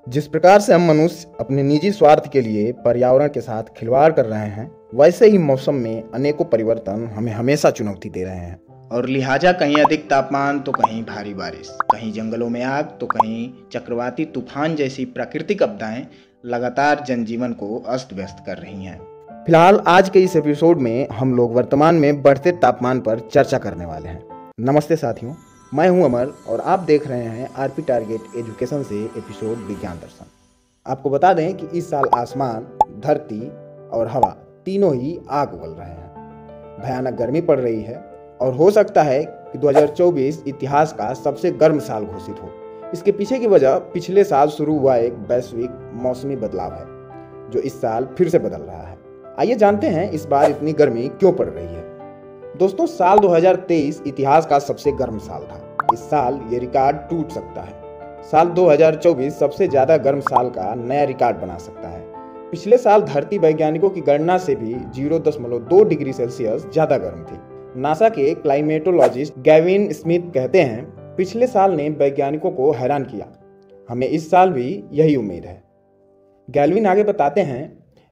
जिस प्रकार से हम मनुष्य अपने निजी स्वार्थ के लिए पर्यावरण के साथ खिलवाड़ कर रहे हैं, वैसे ही मौसम में अनेकों परिवर्तन हमें हमेशा चुनौती दे रहे हैं और लिहाजा कहीं अधिक तापमान तो कहीं भारी बारिश, कहीं जंगलों में आग तो कहीं चक्रवाती तूफान जैसी प्राकृतिक आपदाएं लगातार जनजीवन को अस्त व्यस्त कर रही हैं। फिलहाल आज के इस एपिसोड में हम लोग वर्तमान में बढ़ते तापमान पर चर्चा करने वाले हैं। नमस्ते साथियों, मैं हूं अमर और आप देख रहे हैं आरपी टारगेट एजुकेशन से एपिसोड विज्ञान दर्शन। आपको बता दें कि इस साल आसमान, धरती और हवा तीनों ही आग उगल रहे हैं। भयानक गर्मी पड़ रही है और हो सकता है कि 2024 इतिहास का सबसे गर्म साल घोषित हो। इसके पीछे की वजह पिछले साल शुरू हुआ एक वैश्विक मौसमी बदलाव है जो इस साल फिर से बदल रहा है। आइए जानते हैं इस बार इतनी गर्मी क्यों पड़ रही है। दोस्तों, साल 2023 इतिहास का सबसे गर्म साल था। इस साल ये रिकॉर्ड टूट सकता है। साल 2024 सबसे ज्यादा गर्म साल का नया रिकॉर्ड बना सकता है। पिछले साल धरती वैज्ञानिकों की गणना से भी 0.2 डिग्री सेल्सियस ज्यादा गर्म थी। नासा के क्लाइमेटोलॉजिस्ट गैविन स्मिथ कहते हैं, पिछले साल ने वैज्ञानिकों को हैरान किया। हमें इस साल भी यही उम्मीद है। गैविन आगे बताते हैं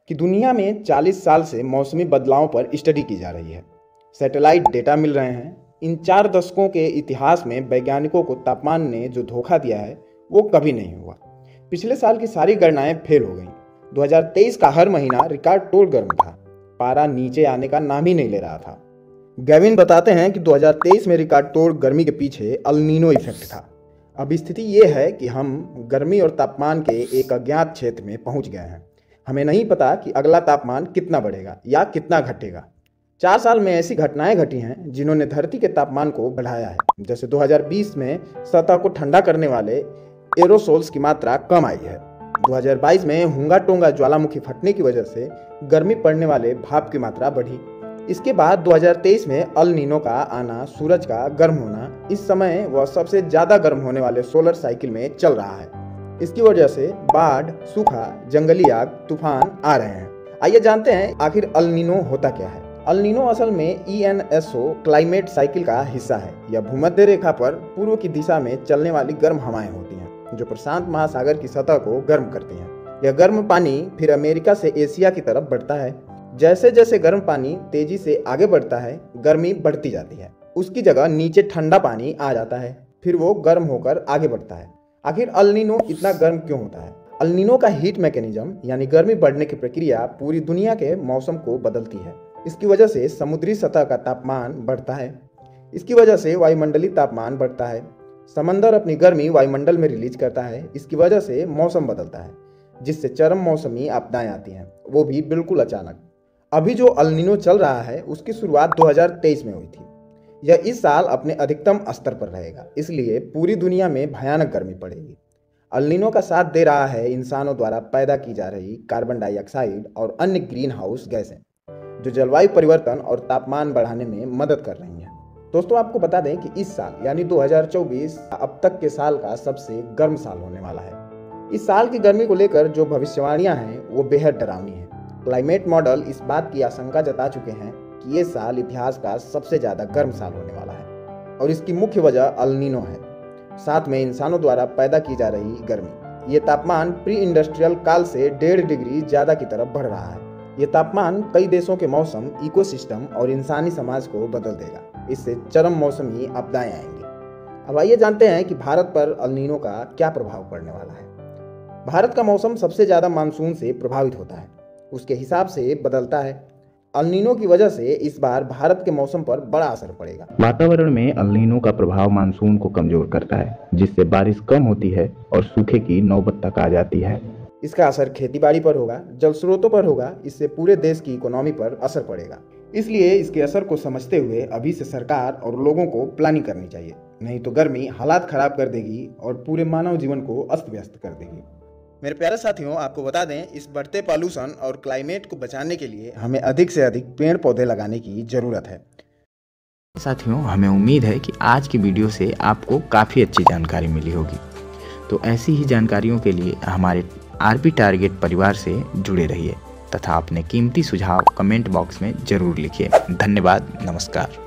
कि दुनिया में 40 साल से मौसमी बदलावों पर स्टडी की जा रही है। सैटेलाइट डेटा मिल रहे हैं। इन 4 दशकों के इतिहास में वैज्ञानिकों को तापमान ने जो धोखा दिया है वो कभी नहीं हुआ। पिछले साल की सारी गणनाएं फेल हो गईं। 2023 का हर महीना रिकॉर्ड तोड़ गर्म था। पारा नीचे आने का नाम ही नहीं ले रहा था। गैविन बताते हैं कि 2023 में रिकॉर्ड तोड़ गर्मी के पीछे अल नीनो इफेक्ट था। अब स्थिति ये है कि हम गर्मी और तापमान के एक अज्ञात क्षेत्र में पहुंच गए हैं। हमें नहीं पता कि अगला तापमान कितना बढ़ेगा या कितना घटेगा। 4 साल में ऐसी घटनाएं घटी हैं जिन्होंने धरती के तापमान को बढ़ाया है। जैसे 2020 में सतह को ठंडा करने वाले एरोसोल्स की मात्रा कम आई है। 2022 में हुंगा टोंगा ज्वालामुखी फटने की वजह से गर्मी पड़ने वाले भाप की मात्रा बढ़ी। इसके बाद 2023 में अल नीनो का आना, सूरज का गर्म होना, इस समय वह सबसे ज्यादा गर्म होने वाले सोलर साइकिल में चल रहा है। इसकी वजह से बाढ़, सूखा, जंगली आग, तूफान आ रहे हैं। आइए जानते हैं आखिर अल नीनो होता क्या है। अल नीनो असल में ENSO क्लाइमेट साइकिल का हिस्सा है। यह भूमध्य रेखा पर पूर्व की दिशा में चलने वाली गर्म हवाएं होती हैं जो प्रशांत महासागर की सतह को गर्म करती हैं। यह गर्म पानी फिर अमेरिका से एशिया की तरफ बढ़ता है। जैसे जैसे गर्म पानी तेजी से आगे बढ़ता है, गर्मी बढ़ती जाती है। उसकी जगह नीचे ठंडा पानी आ जाता है, फिर वो गर्म होकर आगे बढ़ता है। आखिर अल नीनो इतना गर्म क्यों होता है? अल नीनो का हीट मैकेनिज्म यानी गर्मी बढ़ने की प्रक्रिया पूरी दुनिया के मौसम को बदलती है। इसकी वजह से समुद्री सतह का तापमान बढ़ता है। इसकी वजह से वायुमंडलीय तापमान बढ़ता है। समंदर अपनी गर्मी वायुमंडल में रिलीज करता है। इसकी वजह से मौसम बदलता है, जिससे चरम मौसमी आपदाएं आती हैं, वो भी बिल्कुल अचानक। अभी जो अल नीनो चल रहा है उसकी शुरुआत 2023 में हुई थी। यह इस साल अपने अधिकतम स्तर पर रहेगा, इसलिए पूरी दुनिया में भयानक गर्मी पड़ेगी। अल नीनो का साथ दे रहा है इंसानों द्वारा पैदा की जा रही कार्बन डाइऑक्साइड और अन्य ग्रीन हाउस गैसें, जो जलवायु परिवर्तन और तापमान बढ़ाने में मदद कर रही हैं। दोस्तों, आपको बता दें कि इस साल यानी 2024 अब तक के साल का सबसे गर्म साल होने वाला है। इस साल की गर्मी को लेकर जो भविष्यवाणियां हैं वो बेहद डरावनी हैं। क्लाइमेट मॉडल इस बात की आशंका जता चुके हैं कि ये साल इतिहास का सबसे ज्यादा गर्म साल होने वाला है और इसकी मुख्य वजह अल नीनो है, साथ में इंसानों द्वारा पैदा की जा रही गर्मी। ये तापमान प्री इंडस्ट्रियल काल से 1.5 डिग्री ज्यादा की तरफ बढ़ रहा है। ये तापमान कई देशों के मौसम, इकोसिस्टम और इंसानी समाज को बदल देगा। इससे चरम मौसमी आपदाएं आएंगी। अब आइए जानते हैं कि भारत पर अल नीनो का क्या प्रभाव पड़ने वाला है। भारत का मौसम सबसे ज्यादा मानसून से प्रभावित होता है, उसके हिसाब से बदलता है। अल नीनो की वजह से इस बार भारत के मौसम पर बड़ा असर पड़ेगा। वातावरण में अल नीनो का प्रभाव मानसून को कमजोर करता है, जिससे बारिश कम होती है और सूखे की नौबत तक आ जाती है। इसका असर खेतीबाड़ी पर होगा, जल स्रोतों पर होगा। इससे पूरे देश की इकोनॉमी पर असर पड़ेगा। इसलिए इसके असर को समझते हुए अभी से सरकार और लोगों को प्लानिंग करनी चाहिए, नहीं तो गर्मी हालात खराब कर देगी और पूरे मानव जीवन को अस्त व्यस्त कर देगी। मेरे प्यारे साथियों, आपको बता दें, इस बढ़ते पॉल्यूशन और क्लाइमेट को बचाने के लिए हमें अधिक से अधिक पेड़ पौधे लगाने की जरूरत है। साथियों, हमें उम्मीद है कि आज की वीडियो से आपको काफ़ी अच्छी जानकारी मिली होगी। तो ऐसी ही जानकारियों के लिए हमारे आरपी टारगेट परिवार से जुड़े रहिए तथा अपने कीमती सुझाव कमेंट बॉक्स में जरूर लिखिए। धन्यवाद। नमस्कार।